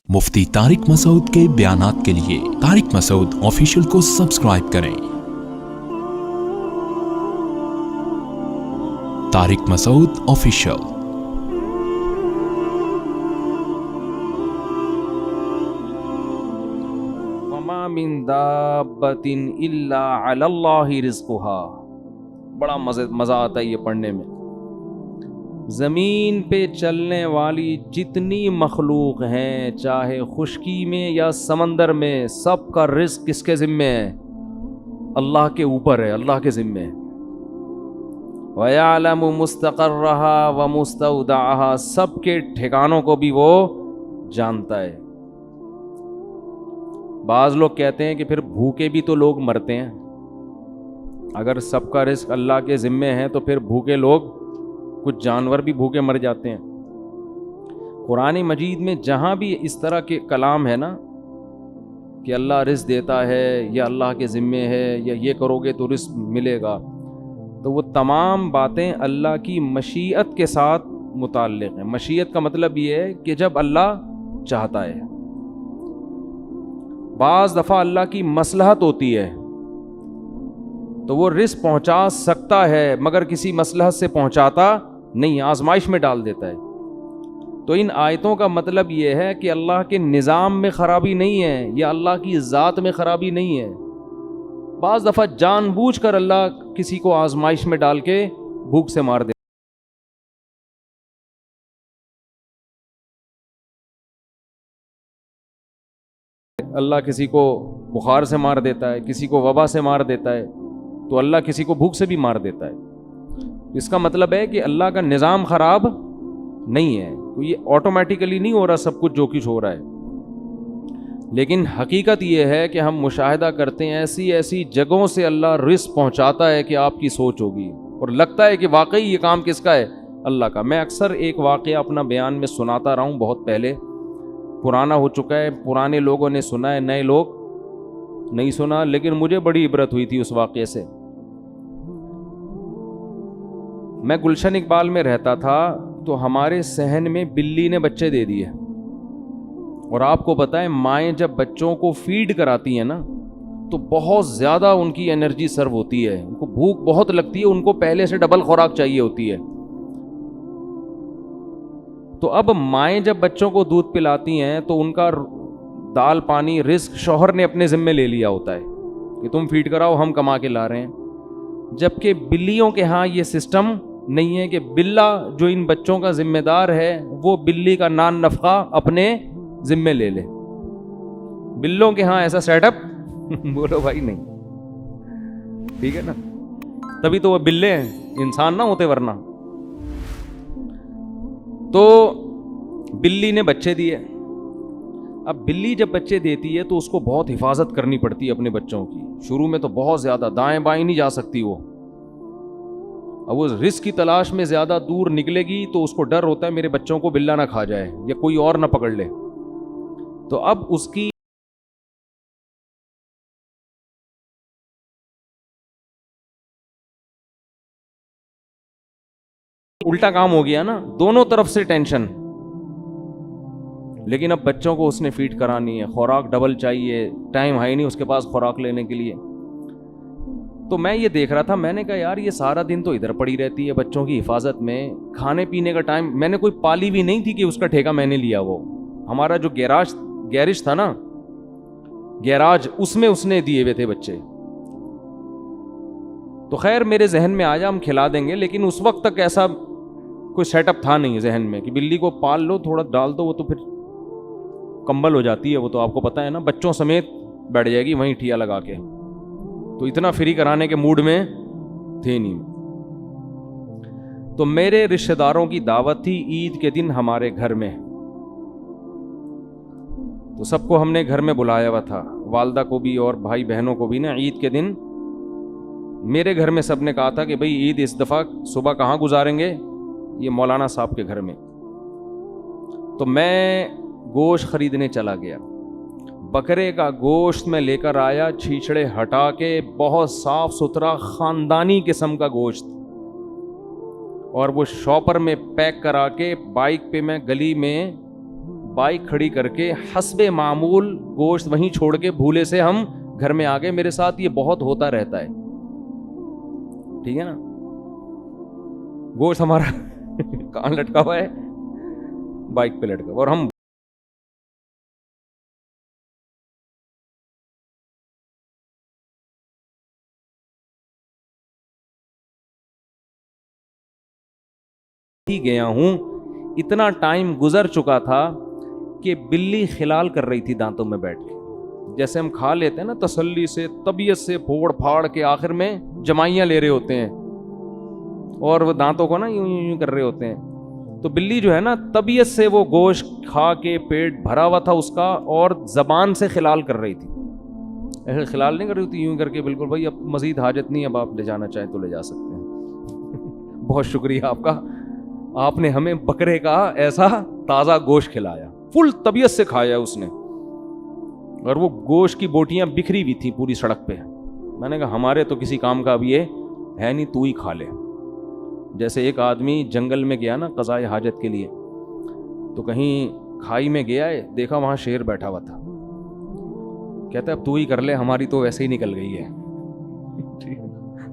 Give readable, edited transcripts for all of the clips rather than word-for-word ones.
मुफ्ती तारिक मसूद के बयानात के लिए तारिक मसूद ऑफिशियल को सब्सक्राइब करें। तारिक मसूद ऑफिशियल। वमा मिन दाब्बतिन इल्ला अलल्लाहि रिज़्क़ुहा। बड़ा मज़ा आता है ये पढ़ने में। ज़मीन पे चलने वाली जितनी मखलूक हैं, चाहे खुश्की में या समंदर में, सब का रिज़्क़ किसके ज़िम्मे है? अल्लाह के ऊपर है, अल्लाह के ज़िम्मे है। वयअलमु मुस्तक़र्रहा व मुस्तौदअहा, सब के ठिकानों को भी वो जानता है। बाज़ लोग कहते हैं कि फिर भूखे भी तो लोग मरते हैं। अगर सबका रिज़्क़ अल्लाह के ज़िम्मे है तो फिर भूखे लोग, कुछ जानवर भी भूखे मर जाते हैं। कुरान मजीद में जहाँ भी इस तरह के कलाम है ना कि अल्लाह रिज़्क़ देता है या अल्लाह के ज़िम्मे है या ये करोगे तो रिज़्क़ मिलेगा, तो वो तमाम बातें अल्लाह की मशीयत के साथ मुताल्लिक़ हैं। मशीयत का मतलब ये है कि जब अल्लाह चाहता है। बाज़ दफ़ा अल्लाह की मसलहत होती है तो वो रिज़्क़ पहुंचा सकता है, मगर किसी मसलहत से पहुंचाता नहीं, आजमाइश में डाल देता है। तो इन आयतों का मतलब ये है कि अल्लाह के निज़ाम में ख़राबी नहीं है या अल्लाह की ज़ात में ख़राबी नहीं है। बाज़ दफ़ा जानबूझकर अल्लाह किसी को आजमाइश में डाल के भूख से मार दे। अल्लाह किसी को बुखार से मार देता है, किसी को वबा से मार देता है, तो अल्लाह किसी को भूख से भी मार देता है। इसका मतलब है कि अल्लाह का निज़ाम ख़राब नहीं है। तो ये ऑटोमेटिकली नहीं हो रहा सब कुछ जो कुछ हो रहा है। लेकिन हकीकत ये है कि हम मुशाहिदा करते हैं ऐसी ऐसी जगहों से अल्लाह रिज़्क़ पहुंचाता है कि आपकी सोच होगी और लगता है कि वाकई ये काम किसका है? अल्लाह का। मैं अक्सर एक वाक़या अपना बयान में सुनाता रहा हूँ, बहुत पहले, पुराना हो चुका है, पुराने लोगों ने सुना है, नए लोग नहीं सुना, लेकिन मुझे बड़ी इबरत हुई थी उस वाक़े से। मैं गुलशन इकबाल में रहता था तो हमारे सहन में बिल्ली ने बच्चे दे दिए। और आपको पता है माएँ जब बच्चों को फीड कराती हैं ना तो बहुत ज़्यादा उनकी एनर्जी सर्व होती है, उनको भूख बहुत लगती है, उनको पहले से डबल खुराक चाहिए होती है। तो अब माएँ जब बच्चों को दूध पिलाती हैं तो उनका दाल पानी रिस्क शौहर ने अपने ज़िम्मे ले लिया होता है कि तुम फीड कराओ, हम कमा के ला रहे हैं। जबकि बिल्लियों के यहाँ ये सिस्टम नहीं है कि बिल्ला जो इन बच्चों का जिम्मेदार है वो बिल्ली का नान नफ़का अपने ज़िम्मे ले ले। बिल्लों के यहाँ ऐसा सेटअप बोलो भाई नहीं, ठीक है ना? तभी तो वो बिल्ले हैं, इंसान ना होते वरना। तो बिल्ली ने बच्चे दिए। अब बिल्ली जब बच्चे देती है तो उसको बहुत हिफाजत करनी पड़ती है अपने बच्चों की। शुरू में तो बहुत ज़्यादा, दाएं बाएं नहीं जा सकती वो। अब वो रिस्क की तलाश में ज़्यादा दूर निकलेगी तो उसको डर होता है मेरे बच्चों को बिल्ला ना खा जाए या कोई और ना पकड़ ले। तो अब उसकी उल्टा काम हो गया ना, दोनों तरफ से टेंशन। लेकिन अब बच्चों को उसने फीड करानी है, खुराक डबल चाहिए, टाइम है नहीं उसके पास खुराक लेने के लिए। तो मैं ये देख रहा था, मैंने कहा यार ये सारा दिन तो इधर पड़ी रहती है बच्चों की हिफाजत में, खाने पीने का टाइम, मैंने कोई पाली भी नहीं थी कि उसका ठेका मैंने लिया। वो हमारा जो गैरेज था ना, गैराज, उसमें उसने दिए हुए थे बच्चे। तो खैर मेरे जहन में आया हम खिला देंगे, लेकिन उस वक्त तक ऐसा कोई सेटअप था नहीं जहन में कि बिल्ली को पाल लो, थोड़ा डाल दो, वो तो फिर कंबल हो जाती है, वो तो आपको पता है ना, बच्चों समेत बैठ जाएगी वहीं ठिया लगा के। तो इतना फ्री कराने के मूड में थे नहीं। तो मेरे रिश्तेदारों की दावत थी ईद के दिन हमारे घर में, तो सबको हमने घर में बुलाया हुआ था, वालदा को भी और भाई बहनों को भी ना। ईद के दिन मेरे घर में सबने कहा था कि भाई ईद इस दफ़ा सुबह कहाँ गुजारेंगे? ये मौलाना साहब के घर में। तो मैं गोश्त खरीदने चला गया, बकरे का गोश्त में लेकर आया, छीछड़े हटा के, बहुत साफ सुथरा ख़ानदानी किस्म का गोश्त, और वो शॉपर में पैक करा के बाइक पे मैं गली में بائک کھڑی کر کے حسب معمول گوشت وہیں چھوڑ کے بھولے سے ہم گھر میں آ گئے. میرے ساتھ یہ بہت ہوتا رہتا ہے, ٹھیک ہے نا. گوشت ہمارا کہاں لٹکا ہوا ہے, بائک پہ لٹکا, اور ہم ہی گیا ہوں. اتنا ٹائم گزر چکا تھا کہ بلی خلال کر رہی تھی دانتوں میں بیٹھ کے, جیسے ہم کھا لیتے ہیں نا تسلی سے, طبیعت سے پھوڑ پھاڑ کے, آخر میں جمائیاں لے رہے ہوتے ہیں اور وہ دانتوں کو نا یوں کر رہے ہوتے ہیں. تو بلی جو ہے نا طبیعت سے وہ گوشت کھا کے پیٹ بھرا ہوا تھا اس کا, اور زبان سے خلال کر رہی تھی. ایسے خلال نہیں کر رہی تھی, یوں کر کے بالکل, بھائی اب مزید حاجت نہیں, اب آپ لے جانا چاہیں تو لے جا سکتے ہیں. بہت شکریہ آپ کا, آپ نے ہمیں بکرے کا ایسا تازہ گوشت کھلایا, فل طبیعت سے کھایا اس نے, اور وہ گوشت کی بوٹیاں بکھری ہوئی تھیں پوری سڑک پہ. میں نے کہا ہمارے تو کسی کام کا اب یہ ہے نہیں, تو ہی کھا لے. جیسے ایک آدمی جنگل میں گیا نا قضائے حاجت کے لیے, تو کہیں کھائی میں گیا ہے, دیکھا وہاں شیر بیٹھا ہوا تھا, کہتا ہے اب تو ہی کر لے, ہماری تو ویسے ہی نکل گئی ہے,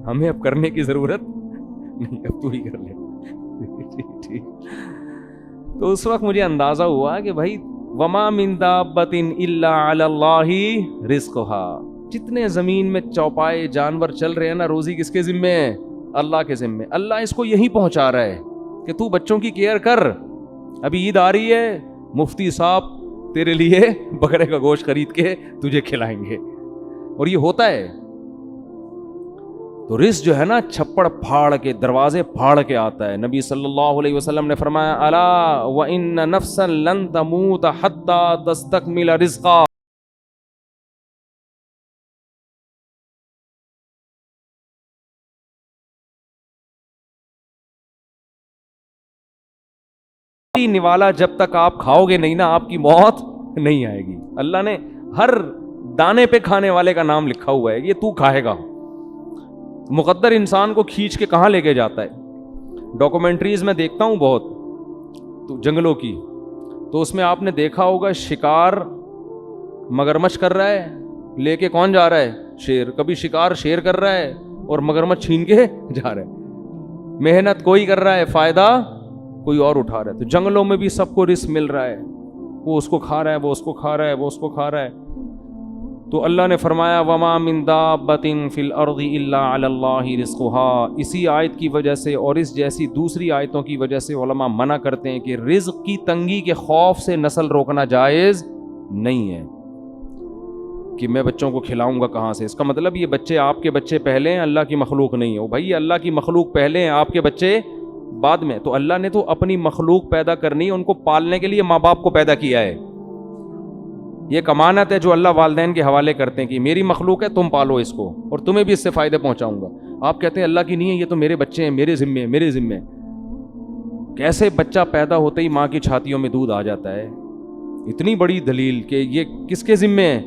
ہمیں اب کرنے کی ضرورت نہیں, اب تو ہی کر لے. تو اس وقت مجھے اندازہ ہوا کہ بھائی وما من دابۃ الا علی اللہ رزقھا, جتنے زمین میں چوپائے جانور چل رہے ہیں نا, روزی کس کے ذمے ہے؟ اللہ کے ذمے. اللہ اس کو یہی پہنچا رہا ہے کہ تو بچوں کی کیئر کر, ابھی عید آ رہی ہے, مفتی صاحب تیرے لیے بکرے کا گوشت خرید کے تجھے کھلائیں گے, اور یہ ہوتا ہے. تو رزق جو ہے نا چھپڑ پھاڑ کے, دروازے پھاڑ کے آتا ہے. نبی صلی اللہ علیہ وسلم نے فرمایا الا وان نفسا لن تموت حتى تستكمل رزقا, نوالا جب تک آپ کھاؤ گے نہیں نا, آپ کی موت نہیں آئے گی. اللہ نے ہر دانے پہ کھانے والے کا نام لکھا ہوا ہے, یہ تو کھائے گا. مقدر انسان کو کھینچ کے کہاں لے کے جاتا ہے. ڈاکومنٹریز میں دیکھتا ہوں بہت تو جنگلوں کی, تو اس میں آپ نے دیکھا ہوگا شکار مگرمچھ کر رہا ہے, لے کے کون جا رہا ہے؟ شیر. کبھی شکار شیر کر رہا ہے اور مگرمچھ چھین کے جا رہا ہے. محنت کوئی کر رہا ہے, فائدہ کوئی اور اٹھا رہا ہے. تو جنگلوں میں بھی سب کو رزق مل رہا ہے, وہ اس کو کھا رہا ہے, وہ اس کو کھا رہا ہے, وہ اس کو کھا رہا ہے. تو اللہ نے فرمایا وما من دابۃ فی الارض الا علی اللہ رزقھا. اسی آیت کی وجہ سے اور اس جیسی دوسری آیتوں کی وجہ سے علماء منع کرتے ہیں کہ رزق کی تنگی کے خوف سے نسل روکنا جائز نہیں ہے کہ میں بچوں کو کھلاؤں گا کہاں سے. اس کا مطلب یہ بچے آپ کے بچے پہلے ہیں, اللہ کی مخلوق نہیں ہو. بھائی اللہ کی مخلوق پہلے ہیں, آپ کے بچے بعد میں. تو اللہ نے تو اپنی مخلوق پیدا کرنی, ان کو پالنے کے لیے ماں باپ کو پیدا کیا ہے. یہ ایک امانت ہے جو اللہ والدین کے حوالے کرتے ہیں کہ میری مخلوق ہے, تم پالو اس کو, اور تمہیں بھی اس سے فائدے پہنچاؤں گا. آپ کہتے ہیں اللہ کی نہیں ہے, یہ تو میرے بچے ہیں, میرے ذمے ہیں, میرے ذمے. کیسے بچہ پیدا ہوتے ہی ماں کی چھاتیوں میں دودھ آ جاتا ہے؟ اتنی بڑی دلیل کہ یہ کس کے ذمے ہے؟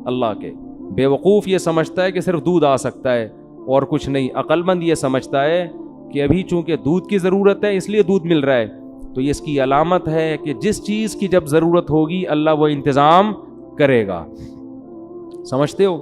اللہ کے. بے وقوف یہ سمجھتا ہے کہ صرف دودھ آ سکتا ہے اور کچھ نہیں. عقل مند یہ سمجھتا ہے کہ ابھی چونکہ دودھ کی ضرورت ہے اس لیے دودھ مل رہا ہے. تو یہ اس کی علامت ہے کہ جس چیز کی جب ضرورت ہوگی اللہ وہ انتظام کرے گا. سمجھتے ہو؟